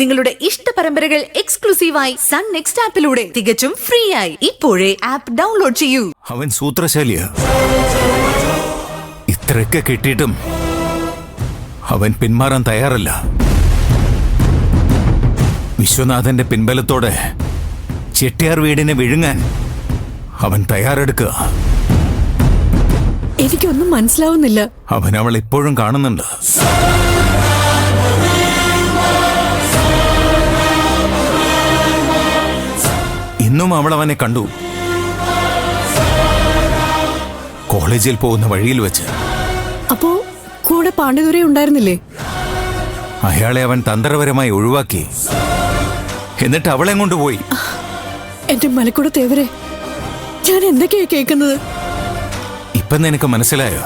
നിങ്ങളുടെ ഇഷ്ട പരമ്പരകൾ എക്സ്ക്ലൂസീവായി സൺ നെക്സ്റ്റ് ആപ്പിലൂടെ തികച്ചും ഫ്രീ ആയി ഇപ്പോഴേ ആപ്പ് ഡൗൺലോഡ് ചെയ്യൂ. അവൻ സൂത്രശാലിയാ. ഇത്രയൊക്കെ കിട്ടിയിട്ടും അവൻ പിന്മാറാൻ തയ്യാറല്ല. വിശ്വനാഥന്റെ പിൻബലത്തോടെ ചെട്ടിയാർ വീടിനെ വിഴുങ്ങാൻ അവൻ തയ്യാറെടുക്കുക. എനിക്കൊന്നും മനസ്സിലാവുന്നില്ല. അവൻ അവൾ ഇപ്പോഴും കാണുന്നുണ്ട്. ഇന്നും അവൾ അവനെ കണ്ടു. കോളേജിൽ പോകുന്ന വഴിയിൽ വെച്ച്. അപ്പോ കൂടെ പാണ്ഡ്യതുരൈ ഉണ്ടായിരുന്നില്ലേ? അയാളെ അവൻ തന്ത്രപരമായി ഒഴിവാക്കി. എന്നിട്ട് അവളെ കൊണ്ടുപോയി. എന്റെ മലക്കുട തേവരെ, ഞാൻ എന്തൊക്കെയാ കേൾക്കുന്നത്? ഇപ്പൊ നിനക്ക് മനസ്സിലായോ?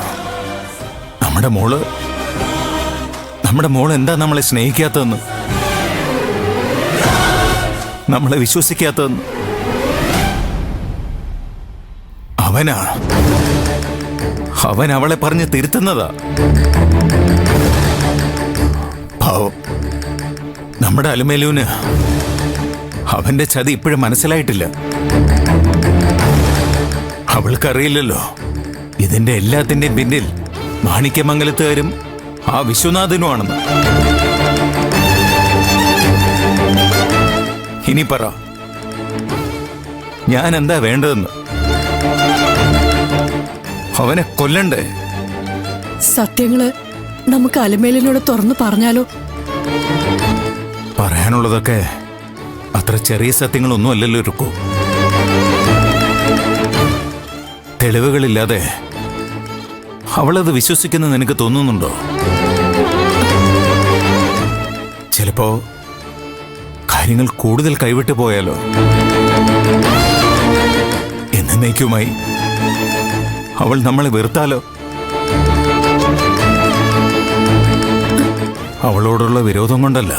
നമ്മുടെ മോള് എന്താ നമ്മളെ സ്നേഹിക്കാത്തതെന്ന്, നമ്മളെ വിശ്വസിക്കാത്തതെന്ന്. അവൻ അവളെ പറഞ്ഞ് തിരുത്തുന്നതാ. പാവം നമ്മുടെ അലുമേലുവിന് അവന്റെ ചതി ഇപ്പോഴും മനസ്സിലായിട്ടില്ല. അവൾക്കറിയില്ലല്ലോ ഇതിന്റെ എല്ലാത്തിന്റെയും പിന്നിൽ മാണിക്യമംഗലത്തുകാരും ആ വിശ്വനാഥനുമാണെന്ന്. ഇനി പറ, ഞാൻ എന്താ വേണ്ടതെന്ന്? അവനെ കൊല്ലണ്ടേ? സത്യങ്ങള് നമുക്ക് അലമേലിനോട് തുറന്നു പറഞ്ഞാലോ? പറയാനുള്ളതൊക്കെ അത്ര ചെറിയ സത്യങ്ങളൊന്നും അല്ലല്ലോ രുക്കു. തെളിവുകളില്ലാതെ അവളത് വിശ്വസിക്കുന്ന നിനക്ക് തോന്നുന്നുണ്ടോ? ചിലപ്പോ കാര്യങ്ങൾ കൂടുതൽ കൈവിട്ടു പോയാലോ? എന്നേക്കുമായി അവൾ നമ്മളെ വെറുത്താലോ? അവളോടുള്ള വിരോധം കൊണ്ടല്ല,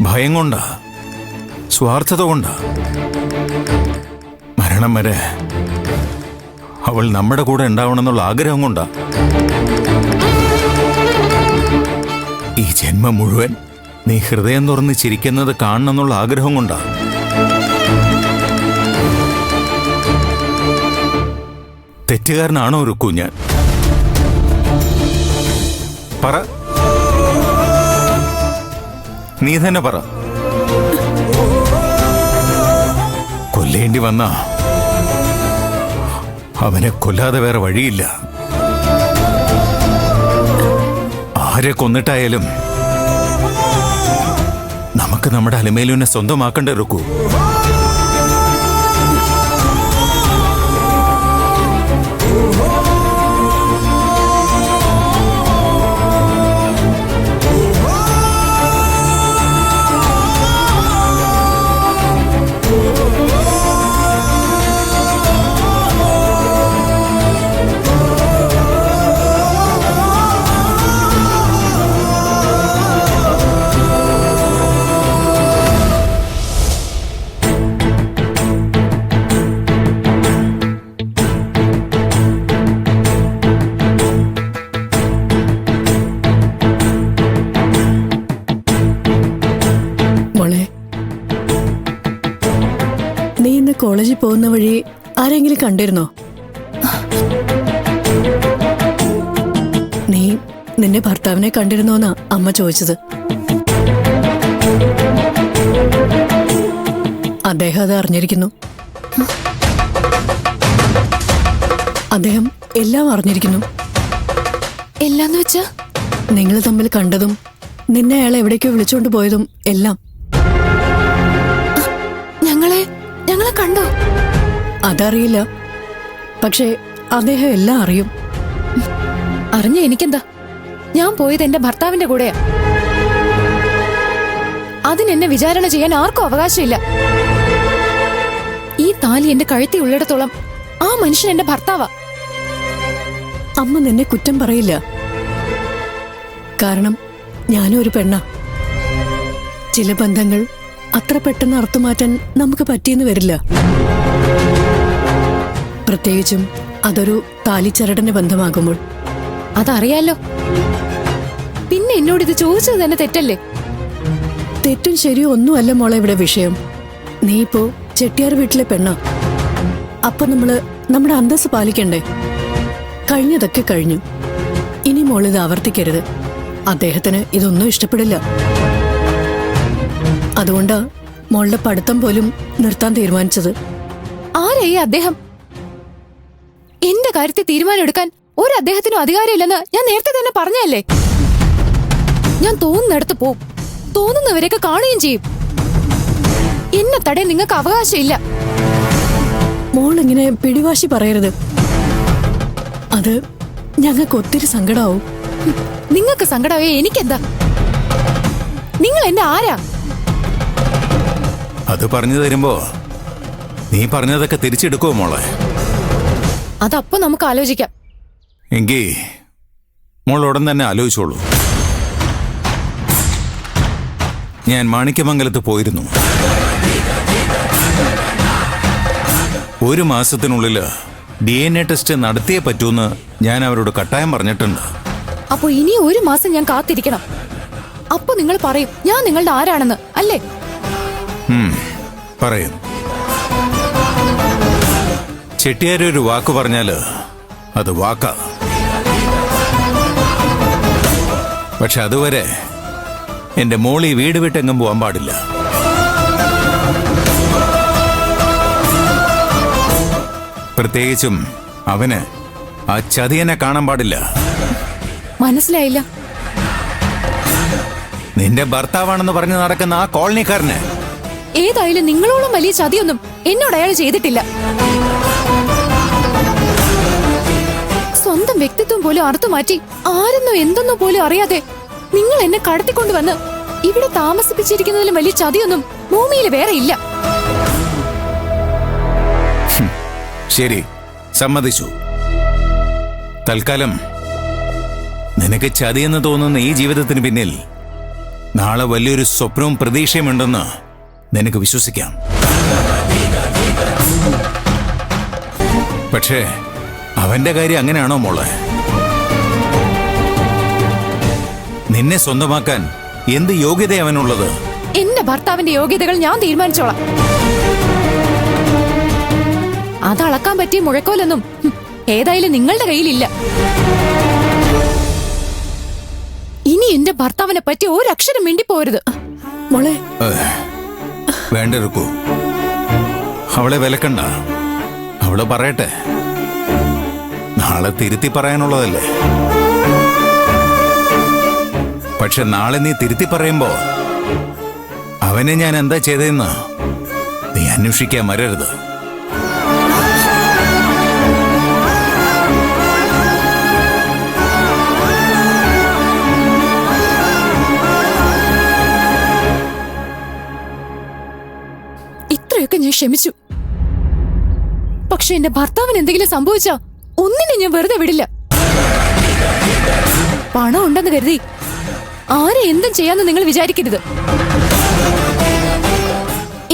ഭയം കൊണ്ടാ, സ്വാർത്ഥത കൊണ്ടാ. മരണം വരെ അവൾ നമ്മുടെ കൂടെ ഉണ്ടാവണമെന്നുള്ള ആഗ്രഹം കൊണ്ടാ. ഈ ജന്മം മുഴുവൻ നീ ഹൃദയം തുറന്ന് ചിരിക്കുന്നത് കാണണമെന്നുള്ള ആഗ്രഹം കൊണ്ടാ. തെറ്റുകാരനാണോ രുക്കു ഞാൻ? പറ, നീ തന്നെ പറ. കൊല്ലേണ്ടി വന്ന അവനെ കൊല്ലാതെ വേറെ വഴിയില്ല. ആരെ കൊന്നിട്ടായാലും നമുക്ക് നമ്മുടെ അലമേലുവിനെ സ്വന്തമാക്കണ്ടേ രുക്കു? കോളേജിൽ പോകുന്ന വഴി ആരെങ്കിലും കണ്ടിരുന്നോ? നീ നിന്റെ ഭർത്താവിനെ കണ്ടിരുന്നോന്നാ അമ്മ ചോദിച്ചത്. അദ്ദേഹം അത് അറിഞ്ഞിരിക്കുന്നു. അദ്ദേഹം എല്ലാം അറിഞ്ഞിരിക്കുന്നു. എല്ലാന്ന് വെച്ചാ? നിങ്ങൾ തമ്മിൽ കണ്ടതും നിന്നെ അയാളെ എവിടേക്കോ വിളിച്ചോണ്ട് പോയതും എല്ലാം. ഞങ്ങളെ കണ്ടോ? അതറിയില്ല, പക്ഷേ അദ്ദേഹം എല്ലാം അറിയും. അറിഞ്ഞ എനിക്കെന്താ? ഞാൻ പോയത് എന്റെ ഭർത്താവിന്റെ കൂടെയാ. അതിനെന്നെ വിചാരണ ചെയ്യാൻ ആർക്കും അവകാശമില്ല. ഈ താലി എന്റെ കഴുത്തി ഉള്ളിടത്തോളം ആ മനുഷ്യൻ എന്റെ ഭർത്താവാ. അമ്മ നിന്നെ കുറ്റം പറയില്ല. കാരണം ഞാനും ഒരു പെണ്ണാ. ചില ബന്ധങ്ങൾ അത്ര പെട്ടെന്ന് അറുത്തുമാറ്റാൻ നമുക്ക് പറ്റിയെന്ന് വരില്ല. പ്രത്യേകിച്ചും അതൊരു താലിച്ചരടിന്റെ ബന്ധമാകുമ്പോൾ. അതറിയാലോ. പിന്നെ എന്നോട് ഇത് ചോദിച്ചത് തന്നെ തെറ്റല്ലേ? തെറ്റും ശരിയോ ഒന്നുമല്ല മോളെ ഇവിടെ വിഷയം. നീ ഇപ്പോ ചെട്ടിയാർ വീട്ടിലെ പെണ്ണ. അപ്പൊ നമ്മുടെ അന്തസ് പാലിക്കണ്ടേ? കഴിഞ്ഞതൊക്കെ കഴിഞ്ഞു. ഇനി മോളിത് ആവർത്തിക്കരുത്. അദ്ദേഹത്തിന് ഇതൊന്നും ഇഷ്ടപ്പെടില്ല. അതുകൊണ്ടാ മോളുടെ പഠിത്തം പോലും നിർത്താൻ തീരുമാനിച്ചത്. ആരായി അദ്ദേഹം? എന്റെ കാര്യത്തിൽ തീരുമാനം എടുക്കാൻ ഒരു അദ്ദേഹത്തിനും അധികാരമില്ലെന്ന് ഞാൻ നേരത്തെ തന്നെ പറഞ്ഞല്ലേ. ഞാൻ തോന്നുന്നിടത്ത് പോവും, തോന്നുന്നവരെയൊക്കെ കാണുകയും ചെയ്യും. എന്നെ തടയാൻ നിങ്ങൾക്ക് അവകാശമില്ല. മോൾ ഇങ്ങനെ പിടിവാശി പറയരുത്. അത് ഞങ്ങൾക്ക് ഒത്തിരി സങ്കടാവും. നിങ്ങൾക്ക് സങ്കടമേ എനിക്കെന്താ? നിങ്ങൾ എന്നെ ആരാ? അത് പറഞ്ഞു തരുമ്പോ നീ പറഞ്ഞതൊക്കെ തിരിച്ചെടുക്കുമോ മോളെ? അതപ്പോ നമുക്ക് ആലോചിക്കാം. എങ്കി മോൾ ഉടൻ തന്നെ ആലോചിച്ചോളൂ. ഞാൻ മാണിക്യമംഗലത്ത് പോയിരുന്നു. 1 മാസത്തിനുള്ളിൽ DNA ടെസ്റ്റ് നടത്തിയേ പറ്റൂന്ന് ഞാൻ അവരോട് കട്ടായം പറഞ്ഞിട്ടുണ്ട്. അപ്പൊ ഇനി 1 മാസം ഞാൻ കാത്തിരിക്കണം. അപ്പൊ നിങ്ങൾ പറയും ഞാൻ നിങ്ങളുടെ ആരാണെന്ന്, അല്ലേ? പറയും. ചെട്ടിയാരൊരു വാക്ക് പറഞ്ഞാല് അത് വാക്കാ. പക്ഷെ അതുവരെ എന്റെ മോളി വീട് വിട്ടെങ്ങും പോകാൻ പാടില്ല. പ്രത്യേകിച്ചും അവന് ആ ചതിയനെ കാണാൻ പാടില്ല. മനസ്സിലായില്ല. നിന്റെ ഭർത്താവാണെന്ന് പറഞ്ഞ് നടക്കുന്ന ആ കോളനിക്കാരന് ഏതായാലും നിങ്ങളോളം വലിയ ചതിയൊന്നും എന്നോട് അയാൾ ചെയ്തിട്ടില്ല. സ്വന്തം വ്യക്തിത്വം പോലും അറുത്തു മാറ്റി ആരെന്നോ എന്തെന്നോ പോലും അറിയാതെ നിങ്ങൾ എന്നെ കടത്തിക്കൊണ്ടുവന്ന് ഇവിടെ താമസിപ്പിച്ചിരിക്കുന്നതിലും വലിയ ചതിയൊന്നും ഭൂമിയിൽ വേറെ ഇല്ല. ശരി, സമ്മതിച്ചു. തൽക്കാലം നിനക്ക് ചതിയെന്ന് തോന്നുന്ന ഈ ജീവിതത്തിന് പിന്നിൽ നാളെ വലിയൊരു സ്വപ്നവും പ്രതീക്ഷയുമുണ്ടെന്ന് നിനക്ക് വിശ്വസിക്കാം. പക്ഷേ അവന്റെ കാര്യം അങ്ങനെയാണോ മോളെ? നിന്നെ സ്വന്തമാക്കാൻ എന്ത് യോഗ്യത അവനുള്ളത്? എന്റെ ഭർത്താവിന്റെ യോഗ്യതകൾ ഞാൻ തീരുമാനിച്ചോളാം. അതളക്കാൻ പറ്റിയ മുഴക്കോലൊന്നും ഏതായാലും നിങ്ങളുടെ കയ്യിലില്ല. ഇനി എന്റെ ഭർത്താവിനെ പറ്റി ഒരക്ഷരം മിണ്ടിപ്പോരുത്. മോളെ വേണ്ട റുക്കു, അവളെ വിലക്കണ്ട. അവള് പറയട്ടെ. നാളെ തിരുത്തി പറയാനുള്ളതല്ലേ. പക്ഷെ നാളെ നീ തിരുത്തി പറയുമ്പോ അവനെ ഞാൻ എന്താ ചെയ്തതെന്ന് നീ അന്വേഷിക്കാൻ വരരുത്. ഇത്രയൊക്കെ ഞാൻ ക്ഷമിച്ചു. പക്ഷെ എന്റെ ഭർത്താവിന് എന്തെങ്കിലും സംഭവിച്ചാ ഒന്നിനെ ഞാൻ വെറുതെ വിടില്ല. പണം ഉണ്ടെന്ന് കരുതി ആരെ എന്തും ചെയ്യാന്ന് നിങ്ങൾ വിചാരിക്കരുത്.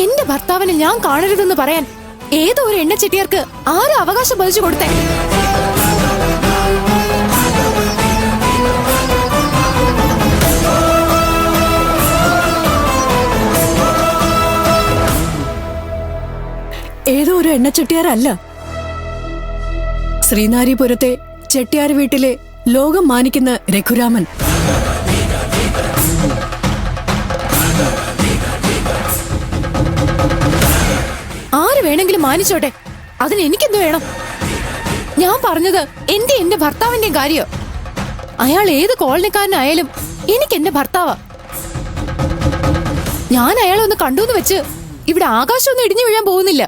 എന്റെ ഭർത്താവിനെ ഞാൻ കാണരുതെന്ന് പറയാൻ ഏതോ ഒരു എണ്ണച്ചെട്ടിയാർക്ക് ആരും അവകാശം പതിച്ചു കൊടുത്തേ? ഏതോ ഒരു എണ്ണച്ചെട്ടിയാരല്ല. ശ്രീനാരിപുരത്തെ ചെട്ടിയാർ വീട്ടിലെ ലോകം മാനിക്കുന്ന രഘുരാമൻ. ആര് വേണമെങ്കിലും മാനിച്ചോട്ടെ, അതിന് എനിക്കെന്ത് വേണം? ഞാൻ പറഞ്ഞത് എന്റെ ഭർത്താവിന്റെയും കാര്യോ. അയാൾ ഏത് കോളനിക്കാരനായാലും എനിക്ക് എന്റെ ഭർത്താവാ. ഞാൻ അയാളെ ഒന്ന് കണ്ടൂന്ന് വെച്ച് ഇവിടെ ആകാശമൊന്നും ഇടിഞ്ഞു വീഴാൻ പോകുന്നില്ല.